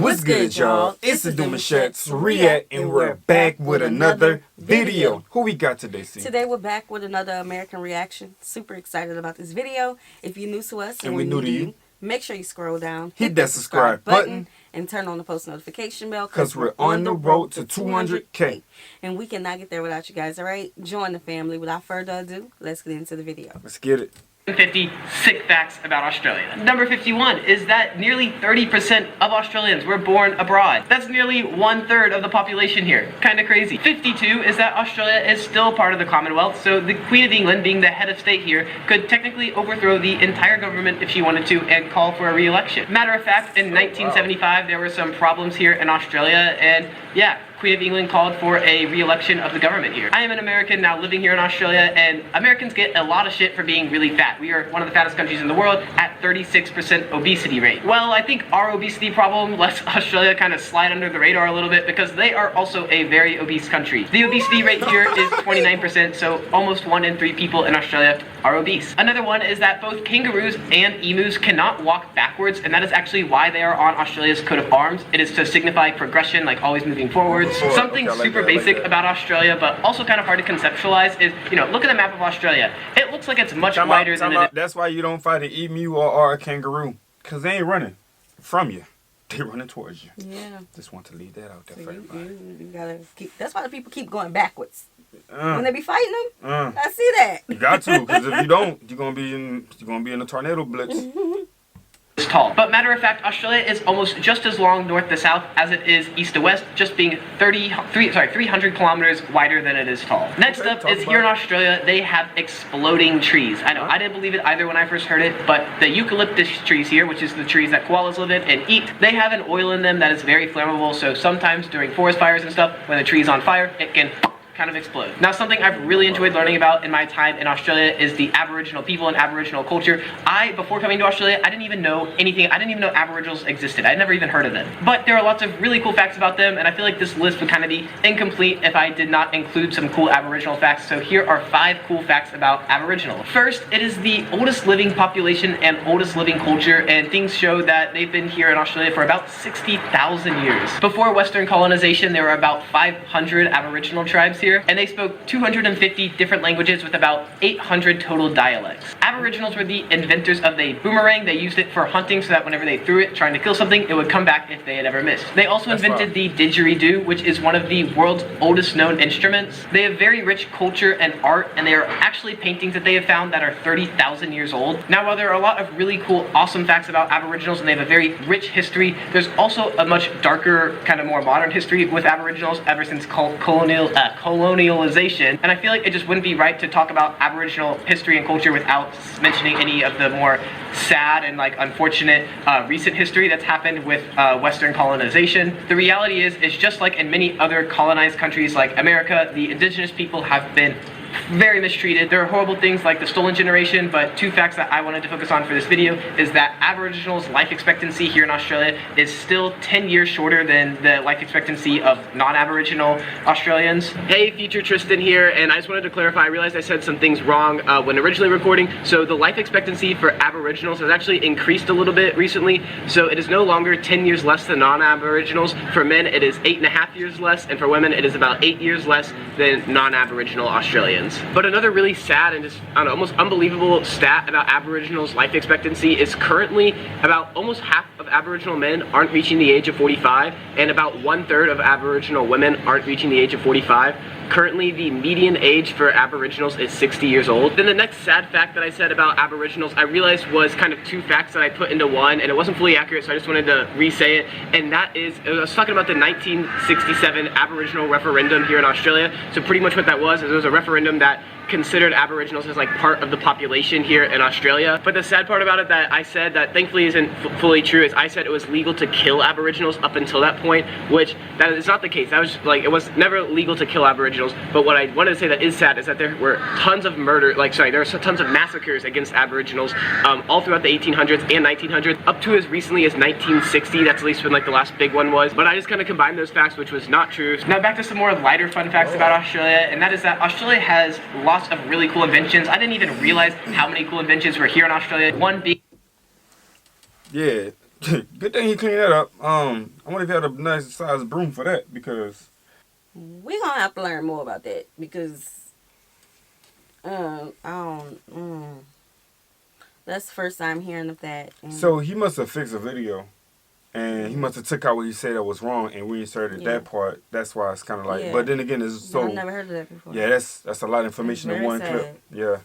What's good, y'all? It's the Demouchet REACT, and we're back with another video. Who we got today, C? Today we're back with another American reaction. Super excited about this video. If you're new to us and we're new to you, make sure you scroll down, hit that subscribe button, and turn on the post notification bell because we're on the road to 200K. And we cannot get there without you guys, alright? Join the family. Without further ado, let's get into the video. Let's get it. 50 sick facts about Australia. Number 51 is that nearly 30% of Australians were born abroad. That's nearly 1/3 of the population here. Kind of crazy. 52 is that Australia is still part of the Commonwealth, so the Queen of England, being the head of state here, could technically overthrow the entire government if she wanted to and call for a re-election. Matter of fact, in 1975 there were some problems here in Australia, and yeah, Queen of England called for a re-election of the government here. I am an American now living here in Australia, and Americans get a lot of shit for being really fat. We are one of the fattest countries in the world at 36% obesity rate. Well, I think our obesity problem lets Australia kind of slide under the radar a little bit because they are also a very obese country. The obesity rate here is 29%, so almost 1 in 3 people in Australia are obese. Another one is that both kangaroos and emus cannot walk backwards, and that is actually why they are on Australia's coat of arms. It is to signify progression, like always moving forwards. Something super basic about Australia, but also kind of hard to conceptualize is, you know, look at the map of Australia. It looks like it's much wider than it is. That's why you don't fight an emu or a kangaroo, because they ain't running from you. They're running towards you. Yeah. Just want to leave that out there so for everybody. You gotta keep, that's why the people keep going backwards. When they be fighting them, I see that. You got to, because if you don't, you're gonna be in a tornado blitz. It's tall. But matter of fact, Australia is almost just as long north to south as it is east to west, just being 300 kilometers wider than it is tall. Next up is here in Australia, they have exploding trees. I know, I didn't believe it either when I first heard it, but the eucalyptus trees here, which is the trees that koalas live in and eat, they have an oil in them that is very flammable, so sometimes during forest fires and stuff, when the tree's on fire, it can kind of explode. Now, something I've really enjoyed learning about in my time in Australia is the Aboriginal people and Aboriginal culture. Before coming to Australia, I didn't even know anything. I didn't even know Aboriginals existed. I'd never even heard of them. But there are lots of really cool facts about them, and I feel like this list would kind of be incomplete if I did not include some cool Aboriginal facts. So here are 5 cool facts about Aboriginal. First, it is the oldest living population and oldest living culture, and things show that they've been here in Australia for about 60,000 years. Before Western colonization, there were about 500 Aboriginal tribes here, and they spoke 250 different languages with about 800 total dialects. Aboriginals were the inventors of the boomerang. They used it for hunting so that whenever they threw it trying to kill something, it would come back if they had ever missed. They also invented the didgeridoo, which is one of the world's oldest known instruments. They have very rich culture and art, and they are actually paintings that they have found that are 30,000 years old. Now, while there are a lot of really cool, awesome facts about Aboriginals, and they have a very rich history, there's also a much darker, kind of more modern history with Aboriginals ever since colonialization, and I feel like it just wouldn't be right to talk about Aboriginal history and culture without mentioning any of the more sad and like unfortunate recent history that's happened with Western colonization. The reality is just like in many other colonized countries like America, the indigenous people have been very mistreated. There are horrible things like the stolen generation, but 2 facts that I wanted to focus on for this video is that Aboriginals' life expectancy here in Australia is still 10 years shorter than the life expectancy of non-Aboriginal Australians. Hey, future Tristan here, and I just wanted to clarify, I realized I said some things wrong when originally recording. So the life expectancy for Aboriginals has actually increased a little bit recently, so it is no longer 10 years less than non-Aboriginals. For men, it is 8.5 years less, and for women, it is about 8 years less than non-Aboriginal Australians. But another really sad and just almost unbelievable stat about Aboriginals' life expectancy is currently about almost half of Aboriginal men aren't reaching the age of 45, and about 1/3 of Aboriginal women aren't reaching the age of 45. Currently, the median age for Aboriginals is 60 years old. Then the next sad fact that I said about Aboriginals, I realized was kind of 2 facts that I put into one, and it wasn't fully accurate, so I just wanted to re-say it. And that is, I was talking about the 1967 Aboriginal referendum here in Australia. So pretty much what that was is it was a referendum that considered Aboriginals as like part of the population here in Australia. But the sad part about it that I said that thankfully isn't fully true is I said it was legal to kill Aboriginals up until that point, which that is not the case. That was like, it was never legal to kill Aboriginals. But what I wanted to say that is sad is that there were tons of there were tons of massacres against Aboriginals all throughout the 1800s and 1900s, up to as recently as 1960. That's at least when like the last big one was. But I just kind of combined those facts, which was not true. Now back to some more lighter fun facts about Australia, and that is that Australia has lots of really cool inventions. I didn't even realize how many cool inventions were here in Australia. One being... Yeah, Good thing he cleaned that up. I wonder if he had a nice sized broom for that because we gonna have to learn more about that because I don't. That's the first time hearing of that. So he must have fixed a video, and he must have took out what he said that was wrong and reinserted that part. That's why it's kind of like. But then again, it's so. I've never heard of that before. Yeah, that's a lot of information in one clip. Yeah.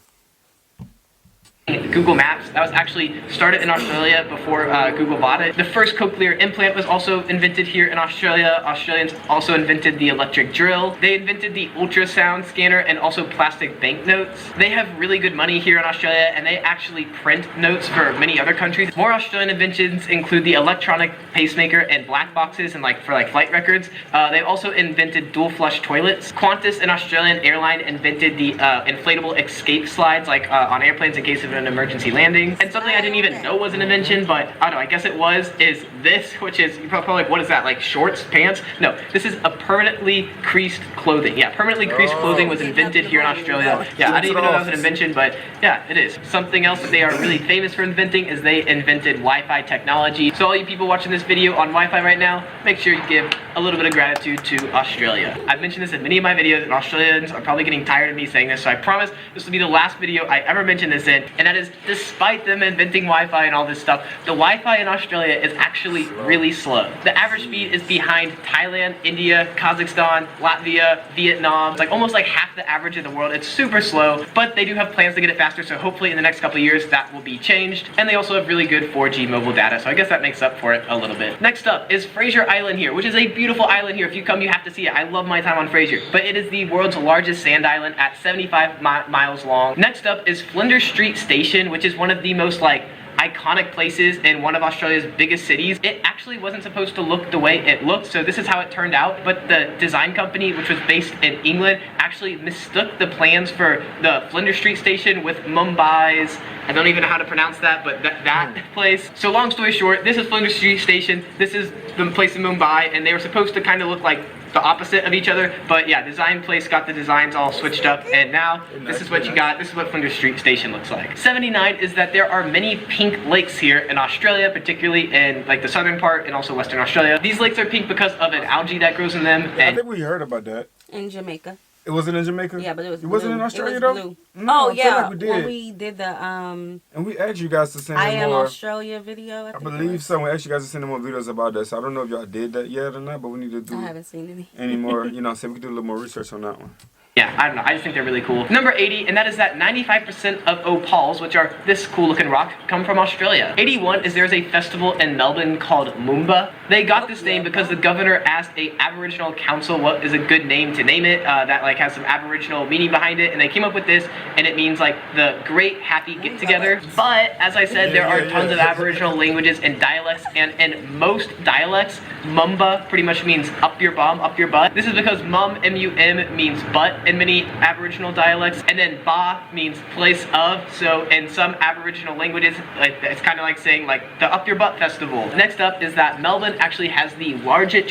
Google Maps. That was actually started in Australia before Google bought it. The first cochlear implant was also invented here in Australia. Australians also invented the electric drill. They invented the ultrasound scanner and also plastic banknotes. They have really good money here in Australia, and they actually print notes for many other countries. More Australian inventions include the electronic pacemaker and black boxes and for flight records. They also invented dual flush toilets. Qantas, an Australian airline, invented the inflatable escape slides on airplanes in case of an emergency landing. And something I didn't even know was an invention, but I don't know, I guess it was, is this, which is, you're probably like, what is that, like shorts, pants? No, this is a permanently creased clothing. Yeah, permanently creased clothing was invented here in Australia. Yeah, I didn't even know that was an invention, but yeah, it is. Something else that they are really famous for inventing is they invented Wi-Fi technology. So all you people watching this video on Wi-Fi right now, make sure you give a little bit of gratitude to Australia. I've mentioned this in many of my videos, and Australians are probably getting tired of me saying this, so I promise this will be the last video I ever mention this in, and that is, despite them inventing Wi-Fi and all this stuff, the Wi-Fi in Australia is actually really slow. The average speed is behind Thailand, India, Kazakhstan, Latvia, Vietnam. It's almost like half the average of the world. It's super slow, but they do have plans to get it faster, so hopefully in the next couple of years that will be changed. And they also have really good 4G mobile data, so I guess that makes up for it a little bit. Next up is Fraser Island here, which is a beautiful island here. If you come, you have to see it. I love my time on Fraser, but it is the world's largest sand island at 75 miles long. Next up is Flinders Street Station, which is one of the most iconic places in one of Australia's biggest cities. It actually wasn't supposed to look the way it looked, so this is how it turned out, but the design company, which was based in England, actually mistook the plans for the Flinders Street Station with Mumbai's, I don't even know how to pronounce that, but that place. So long story short, this is Flinders Street Station, this is the place in Mumbai, and they were supposed to kind of look like the opposite of each other, but yeah, design place got the designs all switched up, and now this is what you got. This is what Flinders Street Station looks like. 79 is that there are many pink lakes here in Australia, particularly in the southern part and also Western Australia. These lakes are pink because of an algae that grows in them. I think we heard about that. In Jamaica. It wasn't in Jamaica? Yeah, but it was blue. Wasn't in Australia it was though? Blue. No, oh yeah, like we did. when we did the and we asked you guys to send I in Am more. Australia video. I believe so. We asked you guys to send in more videos about that. So I don't know if y'all did that yet or not, but we need to do. I haven't seen any more. So we can do a little more research on that one. Yeah, I don't know. I just think they're really cool. Number 80, and that is that 95% of opals, which are this cool looking rock, come from Australia. 81 is there's a festival in Melbourne called Moomba. They got this name because the governor asked a Aboriginal council what is a good name to name it that has some Aboriginal meaning behind it, and they came up with this, and it means the great happy get together. But as I said, there are tons of Aboriginal languages and dialects, and in most dialects, Mumba pretty much means up your bum, up your butt. This is because mum, M-U-M, means butt in many Aboriginal dialects, and then ba means place of. So in some Aboriginal languages, it's kind of like saying the up your butt festival. Next up is that Melbourne actually has the largest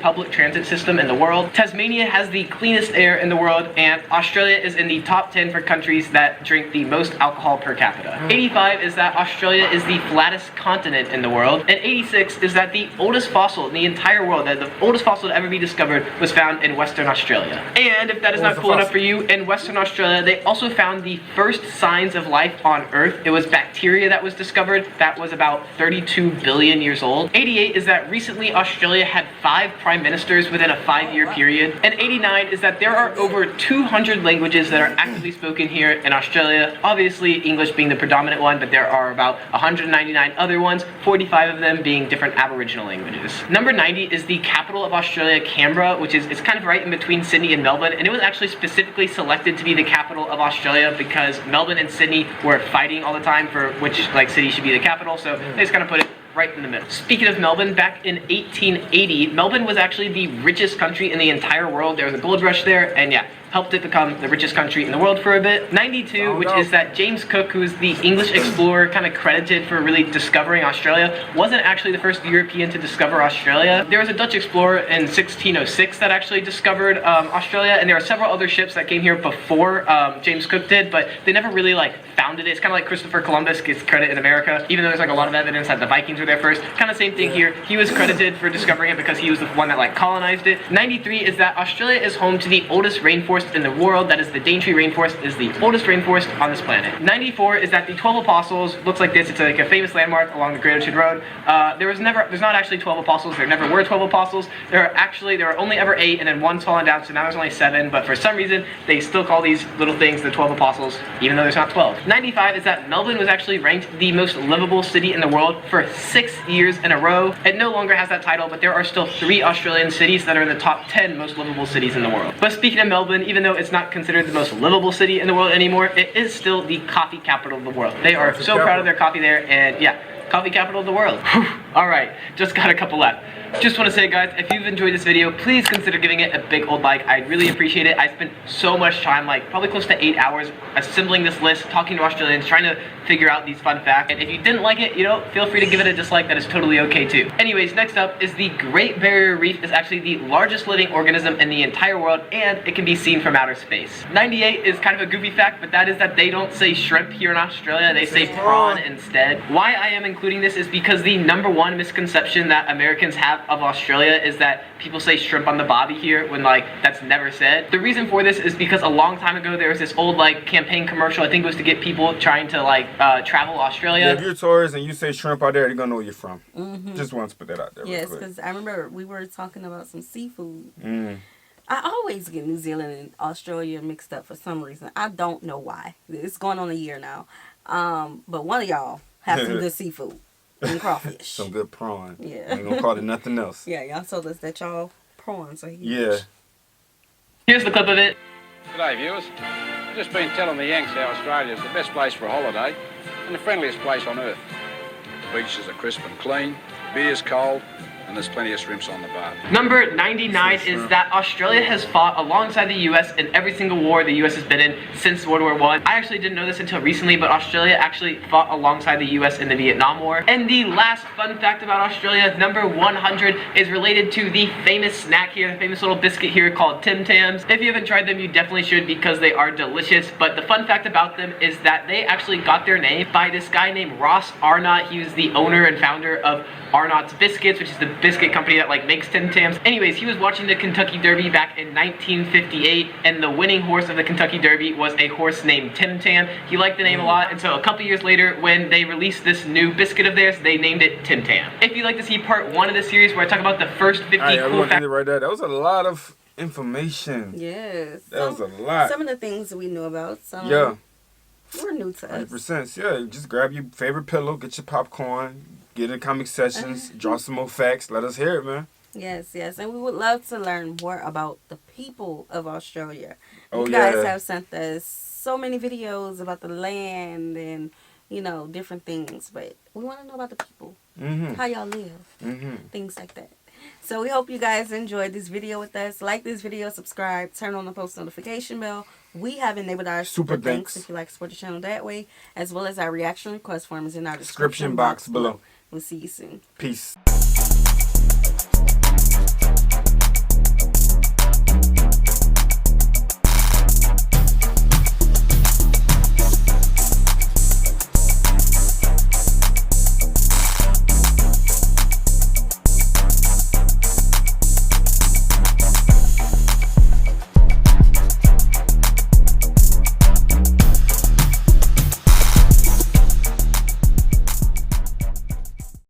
public transit system in the world. Tasmania has the cleanest air in the world, and Australia is in the top 10 for countries that drink the most alcohol per capita. 85 is that Australia is the flattest continent in the world, and 86 is that the oldest fossil in the entire world, the oldest fossil to ever be discovered, was found in Western Australia. And if that is not cool enough for you, in Western Australia, they also found the first signs of life on Earth. It was bacteria that was discovered that was about 32 billion years old. 88 is that recently Australia had 5 prime ministers within a 5-year period. And 89 is that there are over 200 languages that are actively spoken here in Australia. Obviously, English being the predominant one, but there are about 199 other ones, 45 of them being different Aboriginal languages. Number 90 is the capital of Australia, Canberra, which is it's kind of right in between Sydney and Melbourne, and it was actually specifically selected to be the capital of Australia because Melbourne and Sydney were fighting all the time for which city should be the capital, so they just kind of put it right in the middle. Speaking of Melbourne, back in 1880, Melbourne was actually the richest country in the entire world. There was a gold rush there, and yeah, helped it become the richest country in the world for a bit. 92, which is that James Cook, who is the English explorer kind of credited for really discovering Australia, wasn't actually the first European to discover Australia. There was a Dutch explorer in 1606 that actually discovered Australia, and there are several other ships that came here before James Cook did, but they never really like founded it. It's kind of like Christopher Columbus gets credit in America, even though there's like a lot of evidence that the Vikings were there first. Kind of same thing here. He was credited for discovering it because he was the one that like colonized it. 93 is that Australia is home to the oldest rainforest in the world. That is the Daintree rainforest, is the oldest rainforest on this planet. 94 is that the 12 apostles looks like this. It's like a famous landmark along the Great Ocean Road. There's not actually 12 apostles. There never were 12 apostles. There are only ever 8, and then one's fallen down, so now there's only 7. But for some reason, they still call these little things the 12 apostles, even though there's not 12. 95 is that Melbourne was actually ranked the most livable city in the world for 6 years in a row. It no longer has that title, but there are still 3 Australian cities that are in the top 10 most livable cities in the world. But speaking of Melbourne, even though it's not considered the most livable city in the world anymore, it is still the coffee capital of the world. They are so proud of their coffee there, and yeah, coffee capital of the world. Alright, just got a couple left. Just want to say, guys, if you've enjoyed this video, please consider giving it a big old like. I'd really appreciate it. I spent so much time, like probably close to 8 hours, assembling this list, talking to Australians, trying to figure out these fun facts. And if you didn't like it, you know, feel free to give it a dislike. That is totally okay too. Anyways, next up is the Great Barrier Reef is actually the largest living organism in the entire world, and it can be seen from outer space. 98 is kind of a goofy fact, but that is that they don't say shrimp here in Australia. They say prawn instead. Why I am including this is because the #1 misconception that Americans have of Australia is that people say shrimp on the bobby here when like that's never said. The reason for this is because a long time ago there was this old like campaign commercial. I think it was to get people trying to like travel Australia. Yeah, if you're a tourist and you say shrimp out there, they're gonna know where you're from. Just want to put that out there. Yes, because I remember we were talking about some seafood. I always get New Zealand and Australia mixed up for some reason. I don't know why. It's going on a year now. But one of y'all have some good seafood. And crawfish. Some good prawn. Yeah. Ain't gonna call it nothing else. Yeah, y'all told us that y'all prawns are huge. Yeah. Here's the clip of it. G'day viewers. I've just been telling the Yanks how Australia is the best place for a holiday and the friendliest place on earth. The beaches are crisp and clean, beer's cold, and there's plenty of shrimps on the bar. Number 99 is that Australia has fought alongside the US in every single war the US has been in since World War I. I actually didn't know this until recently, but Australia actually fought alongside the US in the Vietnam War. And the last fun fact about Australia, number 100, is related to the famous snack here, the famous little biscuit here called Tim Tams. If you haven't tried them, you definitely should because they are delicious. But the fun fact about them is that they actually got their name by this guy named Ross Arnott. He was the owner and founder of Arnott's Biscuits, which is the biscuit company that like makes Tim Tams. Anyways, he was watching the Kentucky Derby back in 1958, and the winning horse of the Kentucky Derby was a horse named Tim Tam. He liked the name a lot, and so a couple years later, when they released this new biscuit of theirs, they named it Tim Tam. If you'd like to see part 1 of this series where I talk about the first 50 cool facts. Right there. That was a lot of information. Yes. That was a lot. Some of the things we knew about. Some yeah. were new to us. 100%. Yeah, just grab your favorite pillow, get your popcorn, get in the comic sessions, draw some more facts. Let us hear it, man. Yes, yes. And we would love to learn more about the people of Australia. Oh, you guys have sent us so many videos about the land and, you know, different things. But we want to know about the people. How y'all live. Things like that. So we hope you guys enjoyed this video with us. Like this video, subscribe, turn on the post notification bell. We have enabled our super thanks if you like to support the channel that way, as well as our reaction request forms in our description box below. We'll see you soon. Peace.